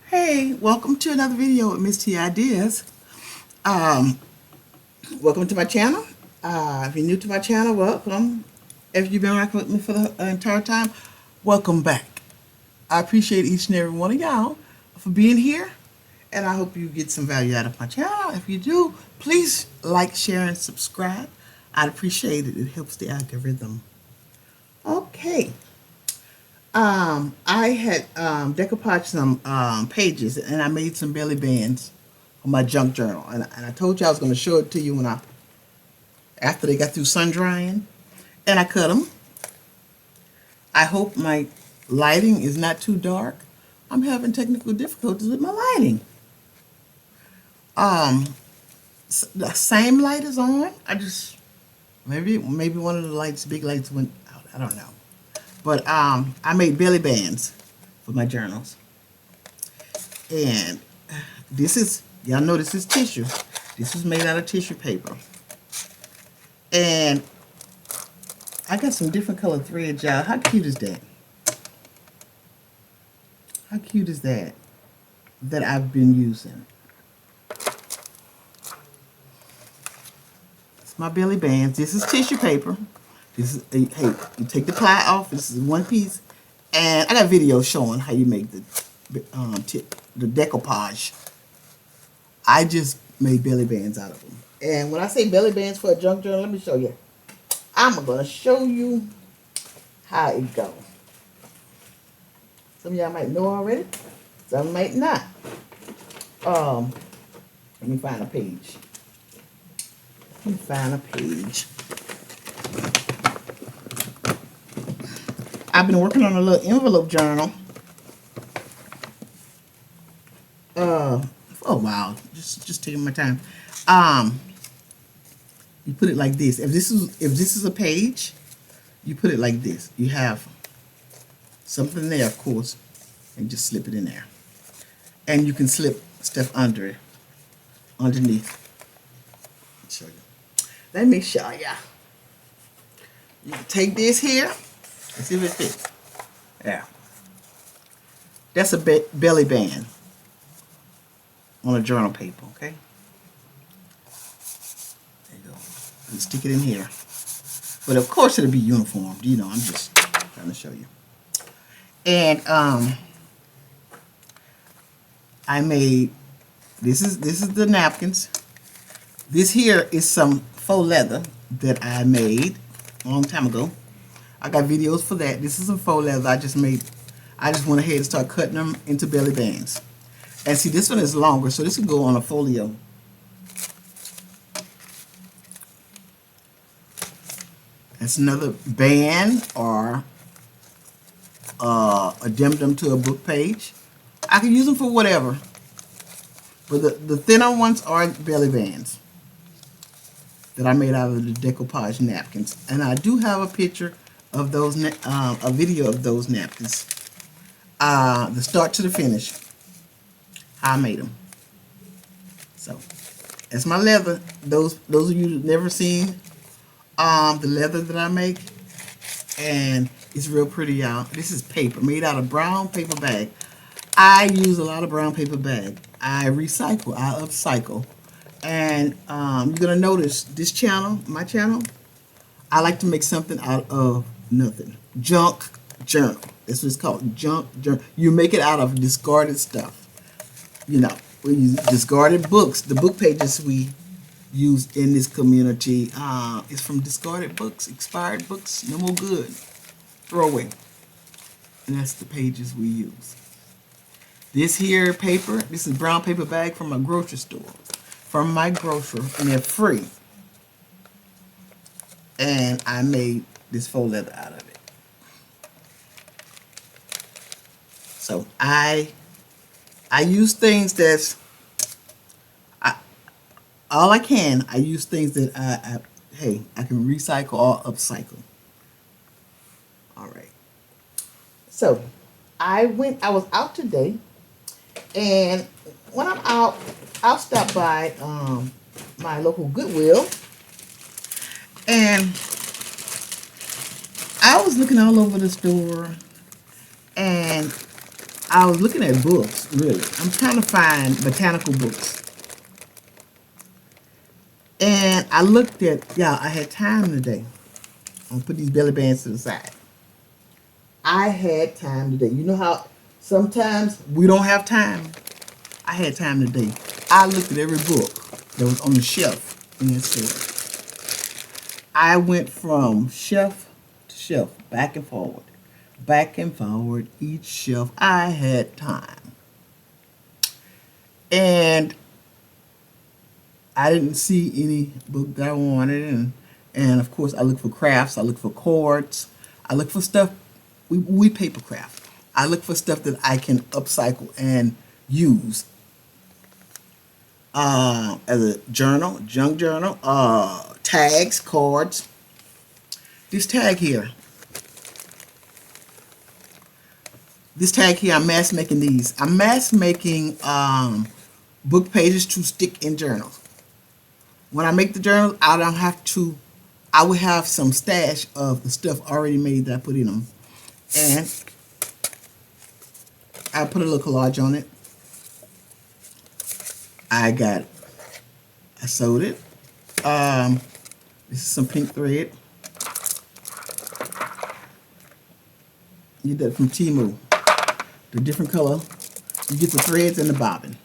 Hey, welcome to another video with Miss T Ideas. Um, Welcome to my channel. If you're new to my channel, welcome. If you've been rocking with me for the entire time, welcome back. I appreciate each and every one of y'all for being here, and I hope you get some value out of my channel. If you do, please like, share, and subscribe. I'd appreciate it. It helps the algorithm. Okay. I had decoupaged some pages, and I made some belly bands for my junk journal. And I told you I was going to show it to you after they got through sun drying, and I cut them. I hope my lighting is not too dark. I'm having technical difficulties with my lighting. The same light is on. I just maybe one of the lights, big lights, went out. I don't know. But I made belly bands for my journals. And this is, y'all know this is tissue. This is made out of tissue paper. And I got some different colored threads, y'all. How cute is that? How cute is that? That I've been using. It's my belly bands. This is tissue paper. This is, hey, you take the ply off. This is one piece. And I got videos showing how you make the decoupage. I just made belly bands out of them. And when I say belly bands for a junk journal, let me show you. I'm going to show you how it goes. Some of y'all might know already. Some might not. Let me find a page. I've been working on a little envelope journal for a while. Just taking my time. You put it like this. If this is a page, you put it like this. You have something there, of course, and just slip it in there. And you can slip stuff underneath. Show you. Let me show you. You can take this here. Let's see if it fits. Yeah. That's a belly band on a journal paper, okay? There you go. And stick it in here. But of course it'll be uniform. You know, I'm just trying to show you. And I made this is the napkins. This here is some faux leather that I made a long time ago. I got videos for that. This is some faux leather I just made. I just went ahead and started cutting them into belly bands. And see, this one is longer, so this will go on a folio. That's another band or addendum to a book page. I can use them for whatever. But the thinner ones are belly bands that I made out of the decoupage napkins. And I do have a picture of those, a video of those napkins. The start to the finish. How I made them. So, that's my leather. Those of you who've never seen the leather that I make. And it's real pretty, y'all. This is paper, made out of brown paper bag. I use a lot of brown paper bag. I recycle, I upcycle. And you're going to notice this channel, my channel, I like to make something out of nothing. Junk journal. That's what it's called, junk journal. You make it out of discarded stuff. You know, we use discarded books. The book pages we use in this community is from discarded books, expired books, no more good. Throw away. And that's the pages we use. This here paper, this is brown paper bag from a grocery store. From my grocer, and they're free. And I made this faux leather out of it. So I use things that's all I can. I use things that I can recycle or upcycle. All right. So I was out today, and when I'm out, I'll stop by my local Goodwill, and I was looking all over the store, and I was looking at books, really. I'm trying to find botanical books. And I looked at, I had time today. I'll put these belly bands to the side. I had time today. You know how sometimes we don't have time? I had time today. I looked at every book that was on the shelf in that store. I went from shelf to shelf, back and forward, each shelf. I had time. And I didn't see any book that I wanted. And of course, I look for crafts. I look for cords. I look for stuff. We paper craft. I look for stuff that I can upcycle and use as a journal, junk journal, tags, cards. This tag here, I'm mass making these. I'm mass making book pages to stick in journals. When I make the journals, I will have some stash of the stuff already made that I put in them. And I put a little collage on it. I sewed it. This is some pink thread. You get that from Temu. The different color. You get the threads and the bobbin.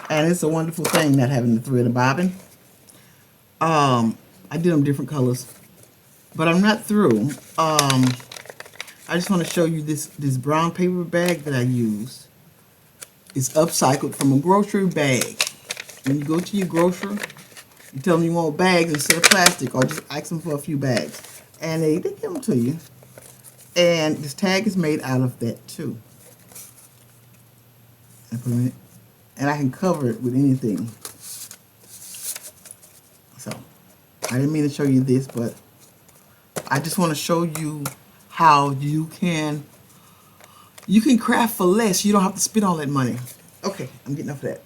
And it's a wonderful thing not having the thread and bobbin. I did them different colors. But I'm not through. I just want to show you this brown paper bag that I use. It's upcycled from a grocery bag. When you go to your grocer, you tell them you want bags instead of plastic, or just ask them for a few bags. And they give them to you. And this tag is made out of that too. And I can cover it with anything. So, I didn't mean to show you this, but I just want to show you how you can craft for less. You don't have to spend all that money. Okay, I'm getting off of that.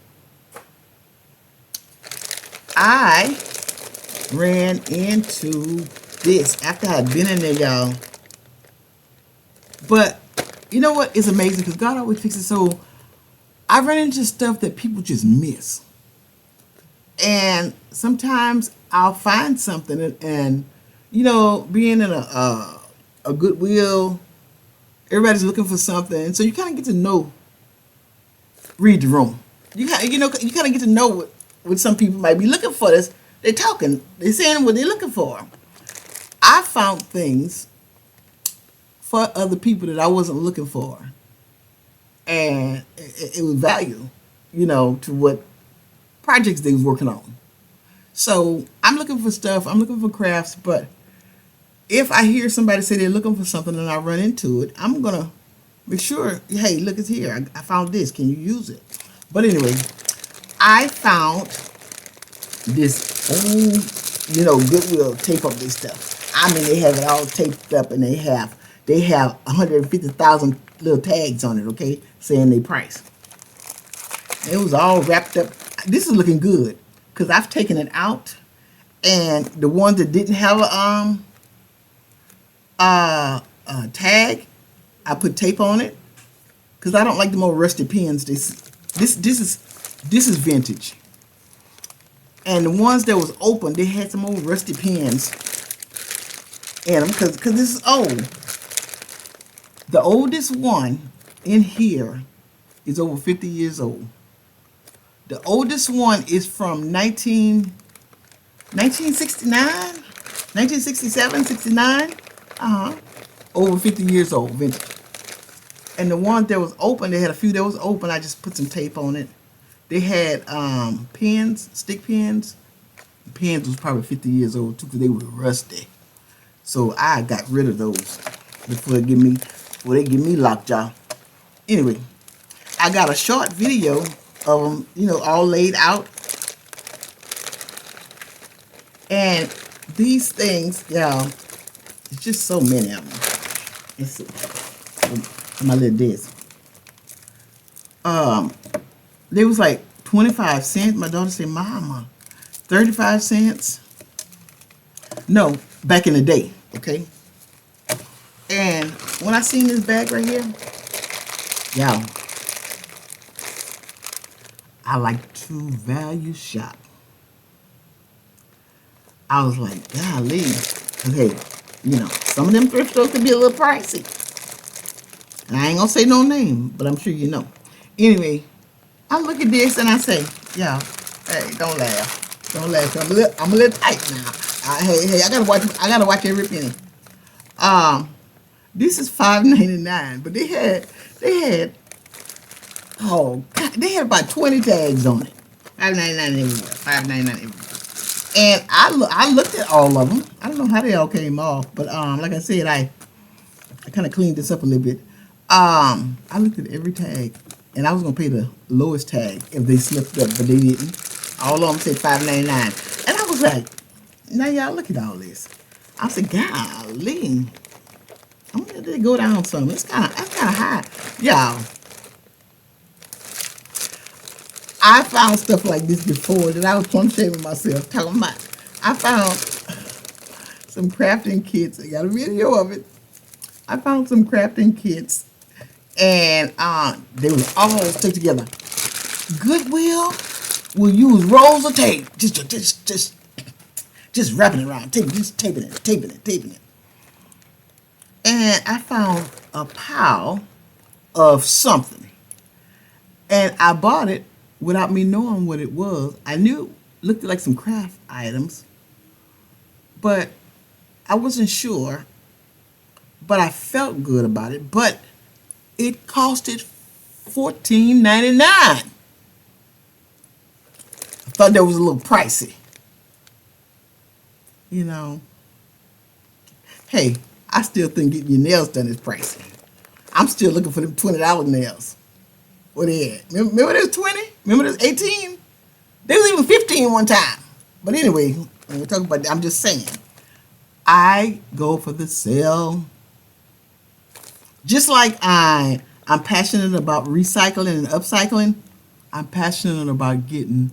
I ran into this after I had been in there, y'all. But you know what? It's amazing because God always fixes. So I run into stuff that people just miss. And sometimes I'll find something and you know, being in a Goodwill, everybody's looking for something, and so you kind of get to read the room. You kind of get to know what some people might be looking for. They're talking, they're saying what they're looking for. I found things for other people that I wasn't looking for, and it was value, to what projects they was working on. So I'm looking for stuff. I'm looking for crafts, but if I hear somebody say they're looking for something and I run into it, I'm going to make sure, hey, look, it's here. I found this. Can you use it? But anyway, I found this old, Goodwill tape up this stuff. I mean, they have it all taped up, and they have 150,000 little tags on it, okay, saying their price. It was all wrapped up. This is looking good because I've taken it out, and the ones that didn't have a tag, I put tape on it because I don't like the more rusty pins. This is vintage, and the ones that was open, they had some old rusty pins in them because this is old. The oldest one in here is over 50 years old. The oldest one is from 1969, 1967, 69. Over 50 years old, vintage. And the one that was open, they had a few that was open. I just put some tape on it. They had pins, stick pins. The pins was probably 50 years old too because they were rusty. So I got rid of those before they give me lockjaw. Anyway, I got a short video of them, all laid out. And these things, y'all, it's just so many of them. Let's see. My little disc. They was like 25 cents. My daughter said, Mama, 35 cents. No, back in the day, okay? And when I seen this bag right here, y'all, I like to value shop. I was like, golly. Okay, you know, some of them thrift stores can be a little pricey. And I ain't gonna say no name, but I'm sure you know. Anyway, I look at this and I say, y'all, hey, don't laugh. Don't laugh. I'm a little tight now. Hey, I gotta watch every penny. This is $5.99, but they had oh God, they had about 20 tags on it. $5.99 everywhere. $5.99 everywhere. And I looked at all of them. I don't know how they all came off, but like I said, I kind of cleaned this up a little bit. I looked at every tag, and I was gonna pay the lowest tag if they slipped up, but they didn't. All of them said $5.99, and I was like, now y'all look at all this. I said, golly, I'm gonna let it go down some. That's kind of high, y'all. I found stuff like this before that I was plumb shaming myself talking about. I found some crafting kits. I got a video of it. I found some crafting kits, and they were all stuck together. Goodwill will use rolls of tape, just wrapping it around, just taping it. And I found a pile of something, and I bought it without me knowing what it was. I knew it looked like some craft items, but I wasn't sure. But I felt good about it. But it costed $14.99. I thought that was a little pricey. You know, hey, I still think getting your nails done is pricey. I'm still looking for them $20 nails. What they had? Remember there's 20? Remember there's 18? There was even 15 one time. But anyway, when we're talking about that, I'm just saying, I go for the sale. Just like I'm passionate about recycling and upcycling, I'm passionate about getting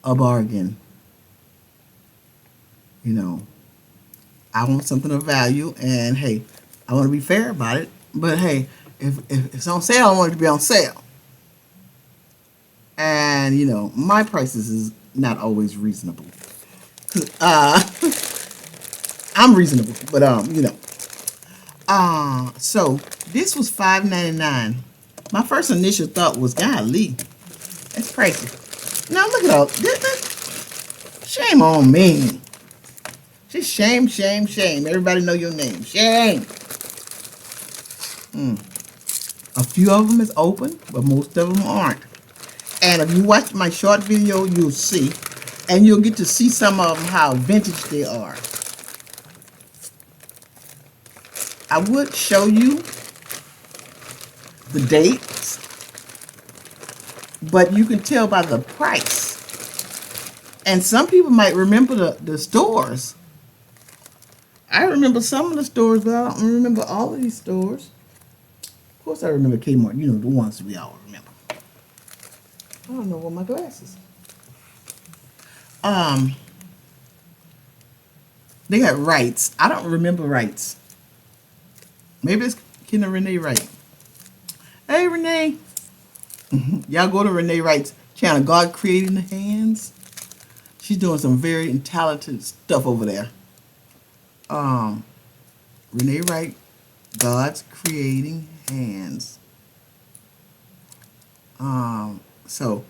a bargain. You know, I want something of value, and hey, I want to be fair about it. But hey, if it's on sale, I want it to be on sale. And you know, my prices is not always reasonable. I'm reasonable, but you know. So this was $5.99. My first initial thought was, golly, that's pricey. Now look at all this. Shame on me. Just shame. Everybody know your name. Shame. A few of them is open, but most of them aren't. And if you watch my short video, you'll see. And you'll get to see some of them, how vintage they are. I would show you the dates, but you can tell by the price. And some people might remember the stores. I remember some of the stores, but I don't remember all of these stores. Of course I remember Kmart, you know, the ones we all remember. I don't know where my glasses. They got Wrights. I don't remember Wrights. Maybe it's Kenna Renee Wright. Hey, Renee. Y'all go to Renee Wright's channel, God Creating the Hands. She's doing some very talented stuff over there. Renee Wright, God's Creating Hands. So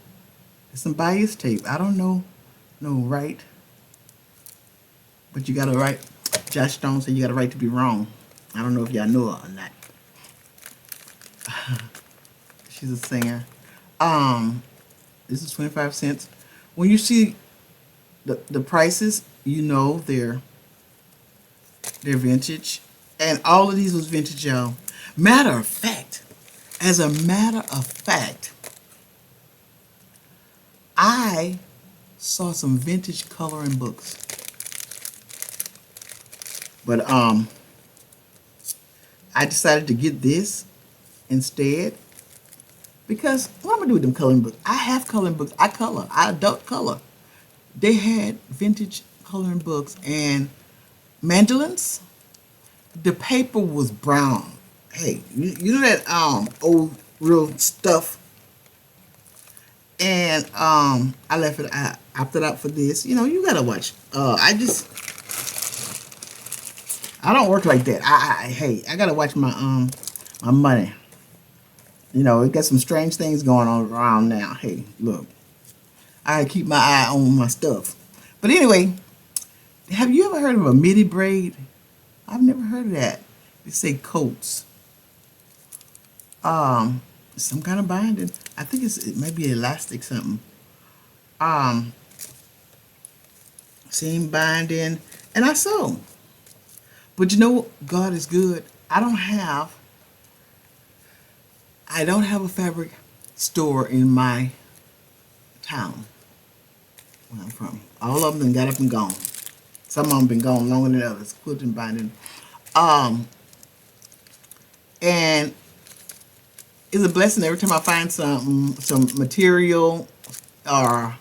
there's some bias tape. I don't know right, but you got a right. Josh Stone said you got a right to be wrong. I don't know if y'all know her or not. She's a singer. This is 25 cents. When you see the prices, you know they're vintage. And all of these was vintage, y'all. As a matter of fact, I saw some vintage coloring books. But I decided to get this instead because what am I gonna do with them coloring books? I have coloring books. I color. I adult color. They had vintage coloring books and mandolins the paper was brown. Hey, you know that old real stuff, and I left it. I opted out for this. You know, you gotta watch. I don't work like that. Hey, I gotta watch my money. You know, it got some strange things going on around now. Hey, look, I keep my eye on my stuff. But anyway, have you ever heard of a midi braid? I've never heard of that. They say coats. Some kind of binding. I think it might be elastic something. Um, Seam binding, and I sew. But you know, God is good. I don't have a fabric store in my town where I'm from. All of them got up and gone. Some of them been gone longer than others. Quilting, binding. And it's a blessing every time I find some material or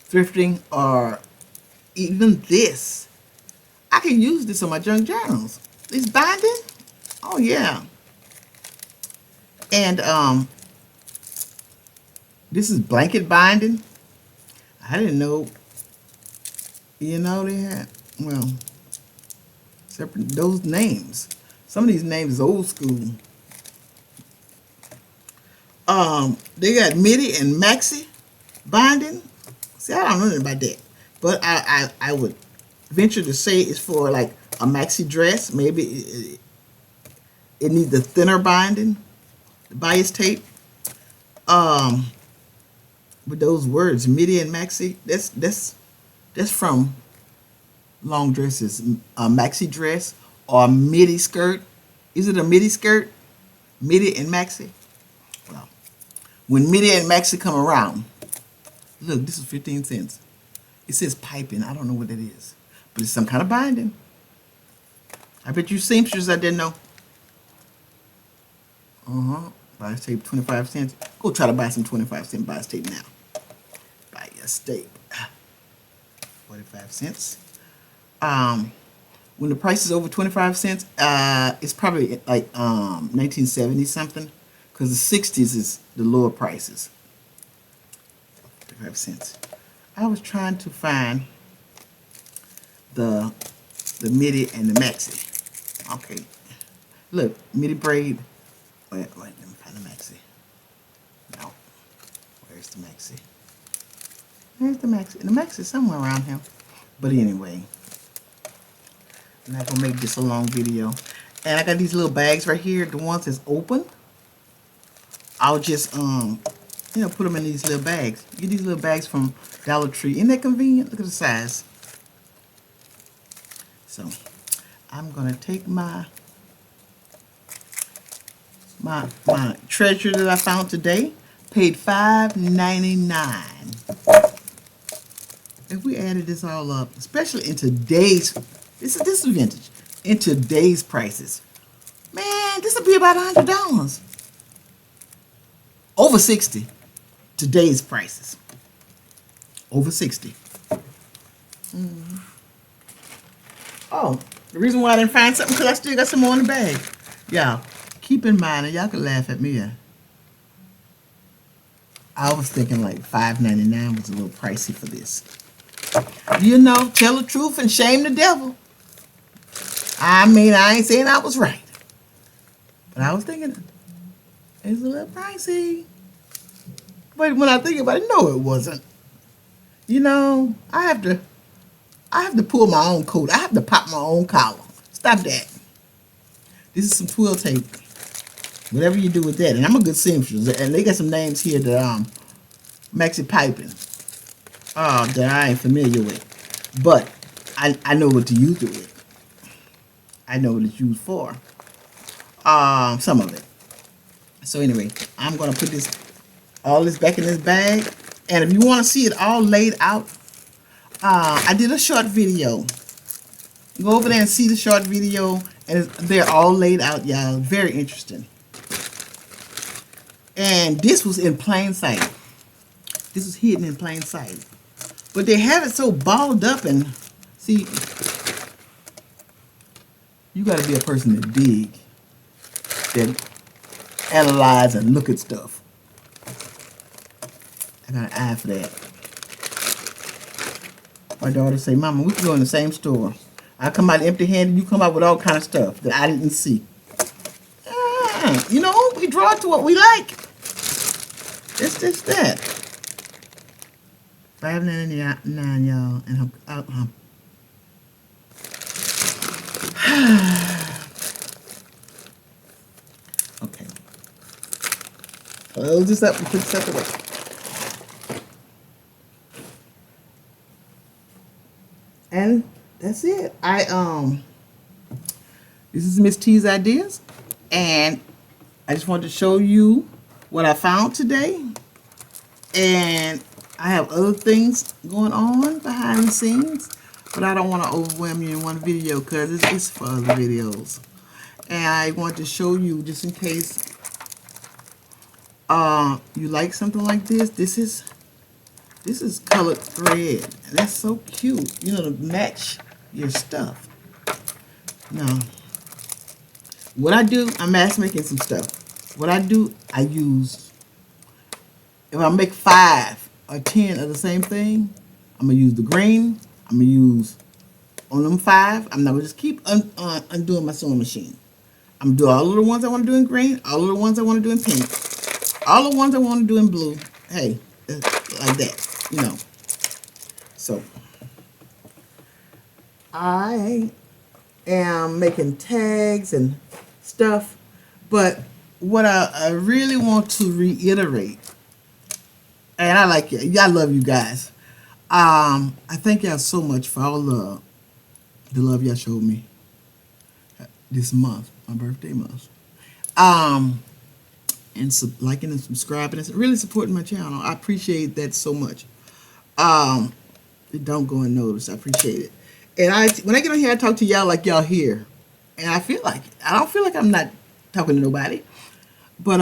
thrifting or even this. I can use this on my junk journals. This binding, oh yeah. And this is blanket binding. I didn't know. You know they had, well, separate those names. Some of these names is old school. They got midi and maxi binding. See, I don't know anything about that, but I would venture to say it's for like a maxi dress. Maybe it needs the thinner binding, the bias tape. With those words, midi and maxi, that's from long dresses, a maxi dress or a midi skirt. Is it a midi skirt? Midi and maxi. Well, when midi and maxi come around, look, this is 15 cents. It says piping. I don't know what that is, but it's some kind of binding. I bet you seamsters out there know. Bias tape, 25 cents. Go try to buy some 25-cent bias tape now. Bias tape, 45 cents. When the price is over 25 cents, it's probably like 1970 something, because the 60s is the lower prices. 25 cents. I was trying to find the midi and the maxi. Okay, look, midi braid. Wait, let me find the maxi. No, where's the maxi? Where's the maxi? The maxi is somewhere around here. But anyway, I'm not gonna make this a long video. And I got these little bags right here. The ones that's open, I'll just you know, put them in these little bags. Get these little bags from Dollar Tree. Isn't that convenient? Look at the size. So I'm gonna take my treasure that I found today. Paid $5.99. If we added this all up, especially in today's, this is vintage, in today's prices, man, this will be about $100. Over 60. Today's prices. Over 60. Oh, the reason why I didn't find something, because I still got some more in the bag. Y'all, keep in mind, and y'all can laugh at me. I was thinking like $5.99 was a little pricey for this. You know, tell the truth and shame the devil. I mean, I ain't saying I was right, but I was thinking it's a little pricey. But when I think about it, no, it wasn't. You know, I have to pull my own coat. I have to pop my own collar. Stop that. This is some twill tape. Whatever you do with that, and I'm a good seamstress, and they got some names here that maxi piping. That I ain't familiar with, but I know what to use it with. I know what it's used for. Some of it. So anyway, I'm gonna put all this back in this bag, and if you want to see it all laid out, I did a short video. Go over there and see the short video, and they're all laid out, y'all. Very interesting. And this was in plain sight. This was hidden in plain sight. But they have it so balled up, and see, You got to be a person that dig, that analyze and look at stuff. I got an eye for that. My daughter say, Mama, we can go in the same store. I come out empty-handed, you come out with all kind of stuff that I didn't see. You know, we draw to what we like. It's just that. $5.99, y'all, and okay. Close this up and put stuff away. And that's it. This is Miss T's Ideas, and I just wanted to show you what I found today. And I have other things going on behind the scenes, but I don't want to overwhelm you in one video because it's for other videos. And I want to show you, just in case you like something like this. This is colored thread, and that's so cute. You know, to match your stuff. Now, what I do, I'm mass making some stuff. What I do, I use, if I make 5 or 10 of the same thing, I'm going to use the green. I'm going to use, on them 5, I'm not going to just keep undoing my sewing machine. I'm going to do all of the ones I want to do in green, all of the ones I want to do in pink, all the ones I want to do in blue. Hey, like that, you know. So, I am making tags and stuff, but what I really want to reiterate, and I like you, I love you guys. I thank y'all so much for all the love y'all showed me this month, my birthday month. And liking and subscribing and really supporting my channel. I appreciate that so much. It don't go unnoticed. I appreciate it. And when I get on here, I talk to y'all like y'all here. And I feel like it. I don't feel like I'm not talking to nobody. But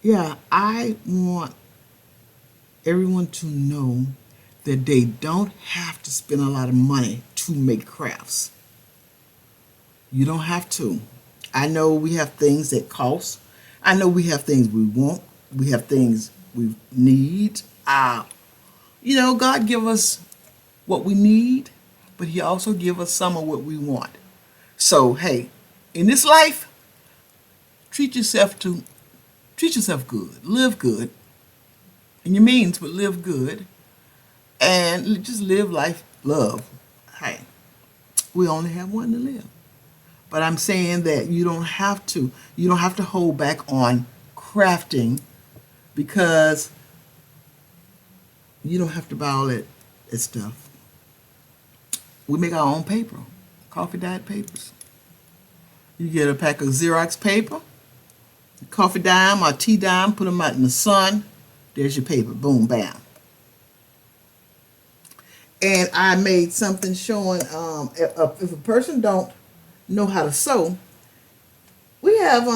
yeah, I want everyone to know that they don't have to spend a lot of money to make crafts. You don't have to. I know we have things that cost. I know we have things we want. We have things we need. You know, God give us what we need, but He also give us some of what we want. So, hey, in this life, treat yourself good. Live good. In your means, but live good. And just live life, love. Hey, we only have one to live. But I'm saying that you don't have to hold back on crafting, because you don't have to buy all that stuff. We make our own paper, coffee dyed papers. You get a pack of Xerox paper, coffee dime or tea dime, put them out in the sun. There's your paper. Boom, bam. And I made something showing if a person don't know how to sew, we have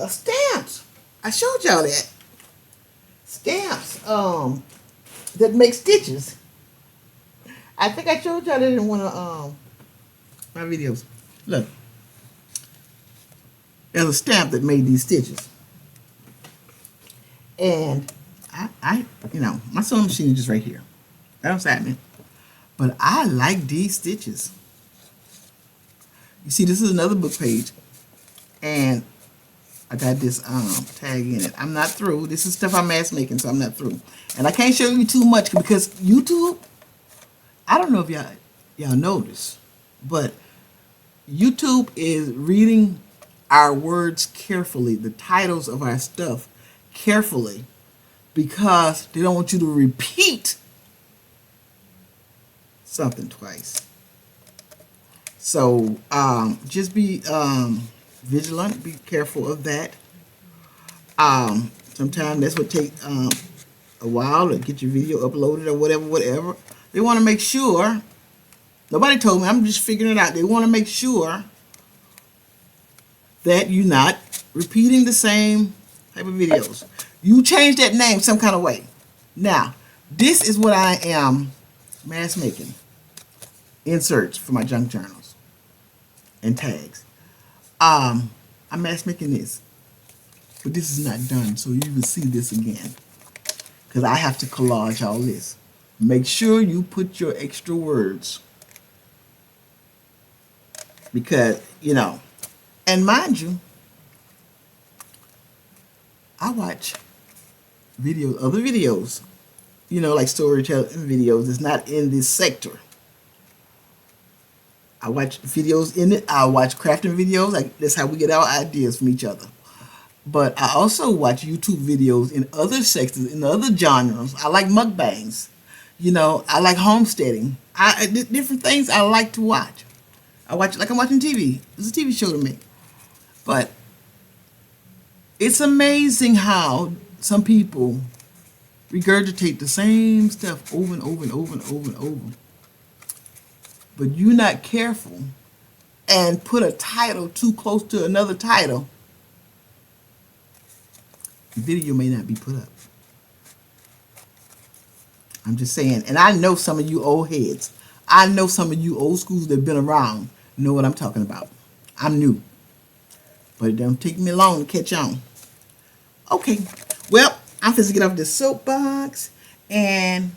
stamps. I showed y'all that. Stamps that make stitches. I think I showed y'all that in one of my videos. Look. There's a stamp that made these stitches. And I you know, my sewing machine is just right here. Right beside me. But I like these stitches. You see, this is another book page. And I got this tag in it. I'm not through. This is stuff I'm mass making, so I'm not through. And I can't show you too much because YouTube, I don't know if y'all notice, but YouTube is reading our words carefully, the titles of our stuff carefully, because they don't want you to repeat something twice. So just be vigilant, be careful of that. Sometimes that's what takes a while to get your video uploaded or whatever. They want to make sure, nobody told me, I'm just figuring it out. They want to make sure that you're not repeating the same type of videos. You change that name some kind of way. Now, this is what I am mass making. inserts for my junk journals and tags. I'm mass making this, but this is not done, so you will see this again because I have to collage all this. Make sure you put your extra words because, you know, and mind you, I watch other videos, you know, like storytelling videos. It's not in this sector. I watch videos in it. I watch crafting videos. Like that's how we get our ideas from each other. But I also watch YouTube videos in other sectors, in other genres. I like mukbangs. You know, I like homesteading. Different things I like to watch. I watch it like I'm watching TV. It's a TV show to me. But it's amazing how some people regurgitate the same stuff over and over and over and over and over. But you're not careful and put a title too close to another title, the video may not be put up. I'm just saying. And I know some of you old heads. I know some of you old schools that have been around know what I'm talking about. I'm new. But it don't take me long to catch on. Okay. Well, I'm supposed to get off this soapbox and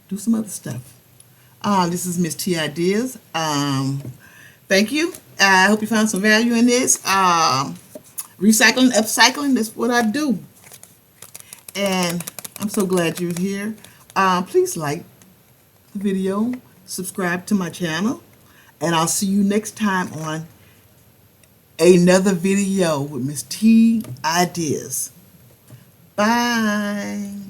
do some other stuff. This is Miss T Ideas. Thank you. I hope you found some value in this. Recycling, upcycling, that's what I do. And I'm so glad you're here. Please like the video, subscribe to my channel, and I'll see you next time on another video with Miss T Ideas. Bye.